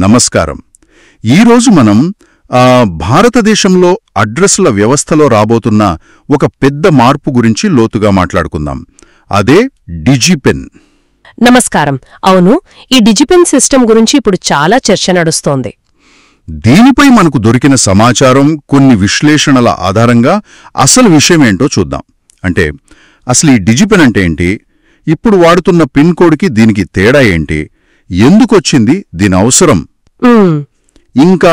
నమస్కారం. ఈరోజు మనం భారతదేశంలో అడ్రస్ల వ్యవస్థలో రాబోతున్న ఒక పెద్ద మార్పు గురించి లోతుగా మాట్లాడుకుందాం. అదే డిజిపెన్. నమస్కారం. అవును, ఈ డిజిపెన్ సిస్టమ్ గురించి ఇప్పుడు చాలా చర్చ నడుస్తోంది. దీనిపై మనకు దొరికిన సమాచారం, కొన్ని విశ్లేషణల ఆధారంగా అసలు విషయమేంటో చూద్దాం. అంటే అసలు ఈ డిజిపెన్ అంటే ఏంటి, ఇప్పుడు వాడుతున్న పిన్ కోడ్కి దీనికి తేడా ఏంటి, ఎందుకొచ్చింది దీని అవసరం, ఇంకా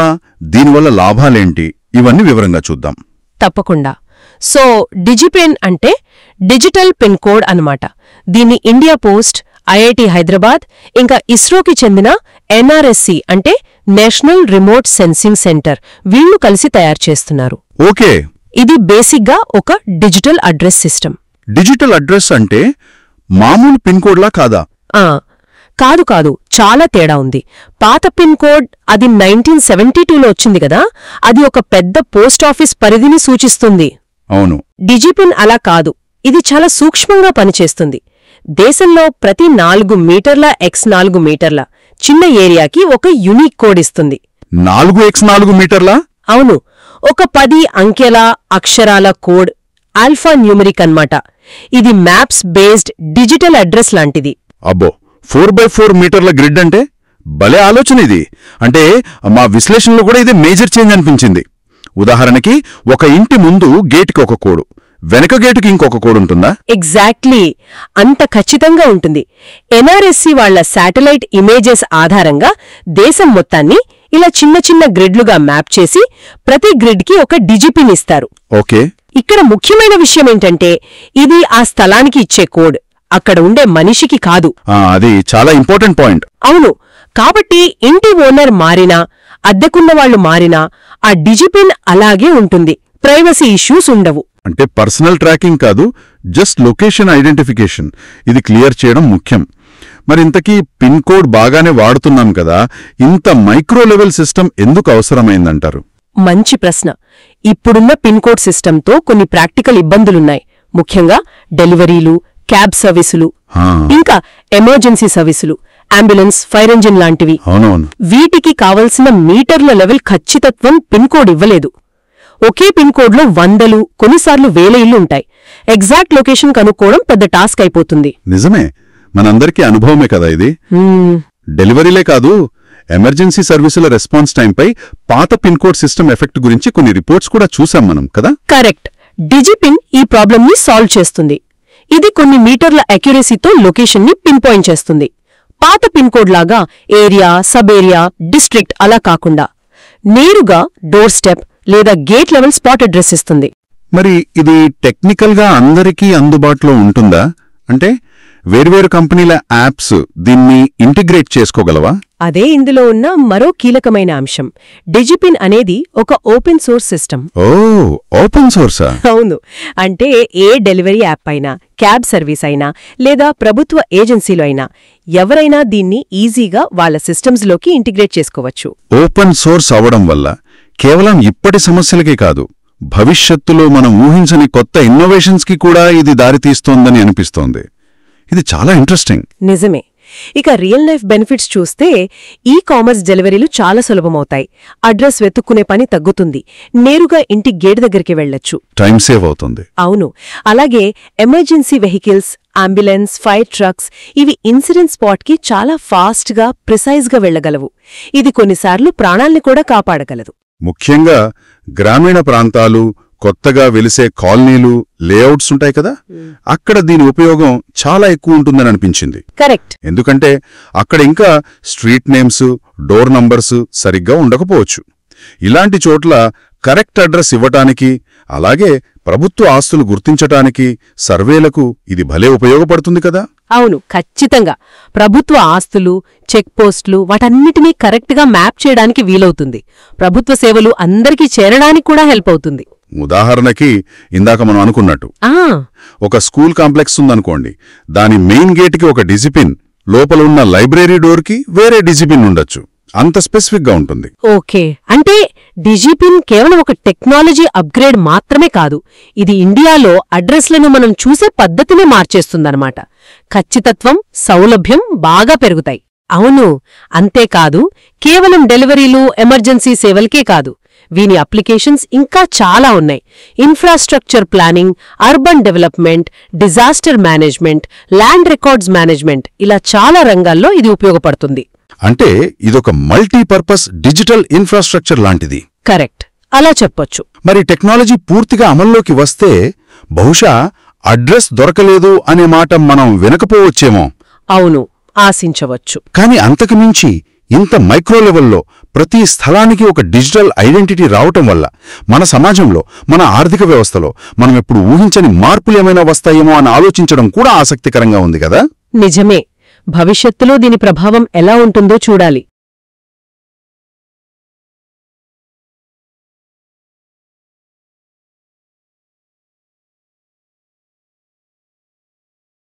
దీనివల్ల లాభాలేంటి, ఇవన్నీ వివరంగా చూద్దాం. తప్పకుండా. సో డిజిపెన్ అంటే డిజిటల్ పిన్ కోడ్ అన్నమాట. దీన్ని ఇండియా పోస్ట్, ఐఐటి హైదరాబాద్, ఇంకా ఇస్రోకి చెందిన ఎన్ఆర్ఎస్సి అంటే నేషనల్ రిమోట్ సెన్సింగ్ సెంటర్ వీళ్లు కలిసి తయారు చేస్తున్నారు. ఓకే. ఇది బేసిక్గా ఒక digital address system. Digital address అంటే మామూలు పిన్ కోడ్లా కాదా? కాదు, చాలా తేడా ఉంది. పాత పిన్ కోడ్ అది 1972లో వచ్చింది కదా, అది ఒక పెద్ద పోస్టాఫీస్ పరిధిని సూచిస్తుంది. అవును. డిజిపిన్ అలా కాదు, ఇది చాలా సూక్ష్మంగా పనిచేస్తుంది. దేశంలో ప్రతి 4 మీటర్ల x 4 మీటర్ల చిన్న ఏరియాకి ఒక యునిక్ కోడ్ ఇస్తుంది. 4x4 మీటర్లా? అవును, ఒక 10 అంకెల అక్షరాల కోడ్, ఆల్ఫా న్యూమరిక్ అన్నమాట. ఇది మ్యాప్స్ బేస్డ్ డిజిటల్ అడ్రస్ లాంటిది. అబ్బో, 4x4 మీటర్ల గ్రిడ్ అంటే భలే ఆలోచన ఇది. అంటే మా విశ్లేషణలో కూడా ఇదే మేజర్ చేంజ్ అనిపించింది. ఉదాహరణకి, ఒక ఇంటి ముందు గేటుకి ఒక కోడు, వెనక గేటుకి ఇంకొక కోడ్ ఉంటుందా? ఎగ్జాక్ట్లీ, అంత ఖచ్చితంగా ఉంటుంది. ఎన్ఆర్ఎస్సి వాళ్ల శాటిలైట్ ఇమేజెస్ ఆధారంగా దేశం మొత్తాన్ని ఇలా చిన్న చిన్న గ్రిడ్లుగా మ్యాప్ చేసి ప్రతి గ్రిడ్కి ఒక డిజిపిన్ ఇస్తారు. ఓకే. ఇక్కడ ముఖ్యమైన విషయమేంటంటే ఇది ఆ స్థలానికి ఇచ్చే కోడ్, అక్కడ ఉండే మనిషికి కాదు. అది చాలా ఇంపార్టెంట్ పాయింట్. అవును. కాబట్టి ఇంటి ఓనర్ మారినా, అద్దెకున్నవాళ్లు మారినా ఆ డిజిపిన్ అలాగే ఉంటుంది. ప్రైవసీ ఇష్యూస్ ఉండవు. అంటే పర్సనల్ ట్రాకింగ్ కాదు, జస్ట్ లొకేషన్ ఐడెంటిఫికేషన్. ఇది క్లియర్ చేయడం ముఖ్యం. మరింతకీ పిన్ కోడ్ బాగానే వాడుతున్నాం కదా, ఇంత మైక్రో లెవెల్ సిస్టమ్ ఎందుకు అవసరమైందంటారు? మంచి ప్రశ్న. ఇప్పుడున్న పిన్ కోడ్ సిస్టంతో కొన్ని ప్రాక్టికల్ ఇబ్బందులున్నాయి. ముఖ్యంగా డెలివరీలు, క్యాబ్ సర్వీసులు, ఇంకా ఎమర్జెన్సీ సర్వీసులు, అంబులెన్స్, ఫైర్ ఇంజిన్ లాంటివి. అవునవును. వీటికి కావలసిన మీటర్ల లెవెల్ ఖచ్చితత్వం పిన్ కోడ్ ఇవ్వలేదు. ఒకే పిన్ కోడ్లో 100, కొన్నిసార్లు 1000 ఇళ్లు ఉంటాయి. ఎగ్జాక్ట్ లొకేషన్ కనుక్కోవడం పెద్ద టాస్క్ అయిపోతుంది. నిజమే, మనందరికీ అనుభవమే కదా ఇది. డెలివరీలే కాదు, ఎమర్జెన్సీ సర్వీసుల రెస్పాన్స్ టైంపై పాత పిన్ కోడ్ సిస్టమ్ ఎఫెక్ట్ గురించి కొన్ని రిపోర్ట్స్ కూడా చూసాం మనం కదా. కరెక్ట్. డిజిపిన్ ఈ ప్రాబ్లంని సాల్వ్ చేస్తుంది. ఇది కొన్ని మీటర్ల అక్యురసీతో లొకేషన్ని పిన్ పాయింట్ చేస్తుంది. పాత పిన్ కోడ్ లాగా ఏరియా, సబ్ ఏరియా, డిస్ట్రిక్ట్ అలా కాకుండా నేరుగా డోర్ స్టెప్ లేదా గేట్ లెవెల్ స్పాట్ అడ్రస్ ఇస్తుంది. మరి ఇది టెక్నికల్గా అందరికీ అందుబాటులో ఉంటుందా? అంటే వేర్వేరు కంపెనీల యాప్స్ దీన్ని ఇంటిగ్రేట్ చేసుకోగలవా? అదే ఇందులో ఉన్న మరో కీలకమైన అంశం. డిజిపిన్ అనేది ఒక ఓపెన్ సోర్స్ సిస్టమ్. ఓ, ఓపెన్ సోర్సా? అవును. అంటే ఏ డెలివరీ యాప్ అయినా, క్యాబ్ సర్వీస్ అయినా, లేదా ప్రభుత్వ ఏజెన్సీలో అయినా ఎవరైనా దీన్ని ఈజీగా వాళ్ల సిస్టమ్స్లోకి ఇంటిగ్రేట్ చేసుకోవచ్చు. ఓపెన్ సోర్స్ అవడం వల్ల కేవలం ఇప్పటి సమస్యలకే కాదు, భవిష్యత్తులో మనం ఊహించని కొత్త ఇన్నోవేషన్స్కి కూడా ఇది దారితీస్తోందని అనిపిస్తోంది. ఇది చాలా ఇంట్రెస్టింగ్. నిజమే. ఇక రియల్ లైఫ్ బెనిఫిట్స్ చూస్తే ఈ కామర్స్ డెలివరీలు చాలా సులభమవుతాయి. అడ్రస్ వెతుక్కునే పని తగ్గుతుంది. నేరుగా ఇంటి గేట్ దగ్గరికి వెళ్లొచ్చు. టైం సేవ్ అవుతుంది. అవును. అలాగే emergency vehicles, ambulance, fire trucks ఇవి ఇన్సిడెంట్ స్పాట్కి చాలా ఫాస్ట్గా, ప్రిసైజ్గా వెళ్లగలవు. ఇది కొన్నిసార్లు ప్రాణాల్ని కూడా కాపాడగలదు. ముఖ్యంగా గ్రామీణ ప్రాంతాలు, కొత్తగా వెలిసే కాలనీలు, లేఅవుట్స్ ఉంటాయి కదా, అక్కడ దీని ఉపయోగం చాలా ఎక్కువ ఉంటుందని అనిపించింది. కరెక్ట్. ఎందుకంటే అక్కడ ఇంకా స్ట్రీట్ నేమ్స్, డోర్ నంబర్స్ సరిగ్గా ఉండకపోవచ్చు. ఇలాంటి చోట్ల కరెక్ట్ అడ్రస్ ఇవ్వటానికి, అలాగే ప్రభుత్వ ఆస్తులు గుర్తించటానికి సర్వేలకు ఇది భలే ఉపయోగపడుతుంది కదా. అవును, ఖచ్చితంగా. ప్రభుత్వ ఆస్తులు, చెక్ పోస్టులు వాటన్నిటినీ కరెక్ట్గా మ్యాప్ చేయడానికి వీలవుతుంది. ప్రభుత్వ సేవలు అందరికీ చేరడానికి కూడా హెల్ప్ అవుతుంది. ఉదాహరణకి ఇందాక మనం అనుకున్నట్టు, ఒక స్కూల్ కాంప్లెక్స్ ఉందనుకోండి, దాని మెయిన్ గేట్కి ఒక డిజిపిన్, లోపల ఉన్న లైబ్రరీ డోర్కి వేరే డిజిపిన్ ఉండొచ్చు. అంత స్పెసిఫిక్గా ఉంటుంది. ఓకే. అంటే డిజిపిన్ కేవలం ఒక టెక్నాలజీ అప్గ్రేడ్ మాత్రమే కాదు, ఇది ఇండియాలో అడ్రస్లను మనం చూసే పద్ధతినే మార్చేస్తుందన్నమాట. ఖచ్చితత్వం, సౌలభ్యం బాగా పెరుగుతాయి. అవును, అంతేకాదు కేవలం డెలివరీలు, ఎమర్జెన్సీ సేవలకే కాదు, వీని అప్లికేషన్స్ ఇంకా చాలా ఉన్నాయి. Infrastructure planning, urban development, disaster management, land records management, ఇలా చాలా రంగాల్లో ఇది ఉపయోగపడుతుంది. అంటే ఇదొక మల్టీపర్పస్ డిజిటల్ ఇన్ఫ్రాస్ట్రక్చర్ లాంటిది. కరెక్ట్, అలా చెప్పొచ్చు. మరి టెక్నాలజీ పూర్తిగా అమల్లోకి వస్తే బహుశా అడ్రస్ దొరకలేదు అనే మాట మనం వినకపోవచ్చేమో. అవును, ఆశించవచ్చు. కాని అంతకుమించి ఇంత మైక్రో లెవెల్లో ప్రతి స్థలానికి ఒక డిజిటల్ ఐడెంటిటీ రావటం వల్ల మన సమాజంలో, మన ఆర్థిక వ్యవస్థలో మనం ఎప్పుడు ఊహించని మార్పులేమైనా వస్తాయేమో అని ఆలోచించడం కూడా ఆసక్తికరంగా ఉంది కదా. నిజమే. భవిష్యత్తులో దీని ప్రభావం ఎలా ఉంటుందో చూడాలి.